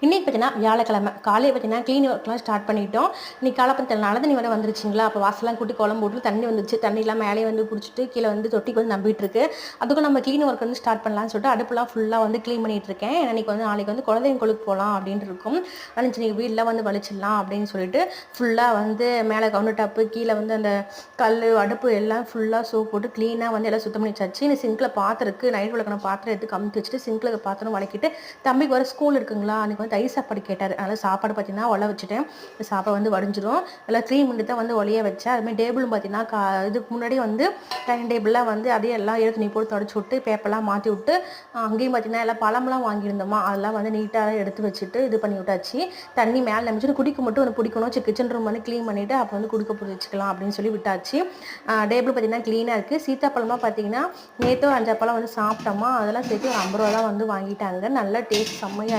இன்றைக்கி பார்த்தீங்கன்னா வியாழக்கிழமை காலையில் பார்த்தீங்கன்னா க்ளீன் ஒர்க்லாம் ஸ்டார்ட் பண்ணிட்டோம். இன்றைக்கி காலப்பத்தில் நல்ல தண்ணி வேறு வந்துருச்சுங்களா, அப்போ வாசலாம் கூட்டி குளம் போட்டு தண்ணி வந்துச்சு. தண்ணிலாம் மேலே வந்து பிடிச்சிட்டு கீழே வந்து தொட்டிக்கு வந்து நம்பிட்டு இருக்கு. அதுக்கும் நம்ம க்ளீன் ஒர்க் வந்து ஸ்டார்ட் பண்ணலாம்னு சொல்லிட்டு அடுப்புலாம் ஃபுல்லாக வந்து க்ளீன் பண்ணிட்டு இருக்கேன். இன்றைக்கி வந்து நாளைக்கு வந்து குழந்தைங்க கொழுக்கு போகலாம் அப்படின்ட்டு இருக்கும். நினச்சி நீங்கள் வீடெலாம் வந்து வலிச்சிடலாம் அப்படின்னு சொல்லிட்டு ஃபுல்லாக வந்து மேலே கவுண்டர் டாப்பு கீழே வந்து அந்த கல் அடுப்பு எல்லாம் ஃபுல்லாக சோப் போட்டு க்ளீனாக வந்து எல்லாம் சுத்தம் பண்ணி வச்சாச்சு. இந்த சிங்கில் பாத்திரம் இருக்குது, நைட் விளக்கின பாத்திரம் எடுத்து கமுத்தி வச்சுட்டு சிங்கில் பாத்திரம் வளக்கிட்டு தம்பிக்கு வர ஸ்கூல் இருக்குங்களா, அன்றைக்கி வந்து தயிர் சாப்பாடு கேட்டார். அதனால் சாப்பாடு பார்த்தீங்கன்னா ஒலை வச்சுட்டேன். சாப்பாடு வந்து வடிஞ்சிடும். எல்லாம் 3 மினிட் தான் வந்து ஒலைய வச்சேன். அதுமாதிரி டேபிளும் பார்த்தீங்கன்னா இதுக்கு முன்னாடி வந்து டைனிங் டேபிளில் வந்து அப்படியே எல்லாம் எடுத்து நீ போட்டு தொடச்சி விட்டு பேப்பர்லாம் மாற்றி விட்டு அங்கேயும் பார்த்தீங்கன்னா எல்லாம் பழம்லாம் வாங்கியிருந்தோமா அதெல்லாம் வந்து நீட்டாக எடுத்து வச்சுட்டு இது பண்ணி விட்டாச்சு. தண்ணி மேலே நம்பிச்சுட்டு குடிக்க மட்டும் ஒன்று பிடிக்கணும். கிச்சன் ரூம் வந்து க்ளீன் பண்ணிவிட்டு அப்போ வந்து குடிக்க போய் வச்சுக்கலாம் அப்படின்னு சொல்லி விட்டாச்சு. டேபிள் பார்த்தீங்கன்னா க்ளீனாக இருக்குது. சீத்தாப்பழமாக பார்த்தீங்கன்னா நேற்றோ 5 பழம் வந்து சாப்பிட்டோமா, அதெல்லாம் சேர்த்து ஒரு 50 ரூபா தான் வந்து வாங்கிட்டாங்க. நல்லா டேஸ்ட் செம்மையாக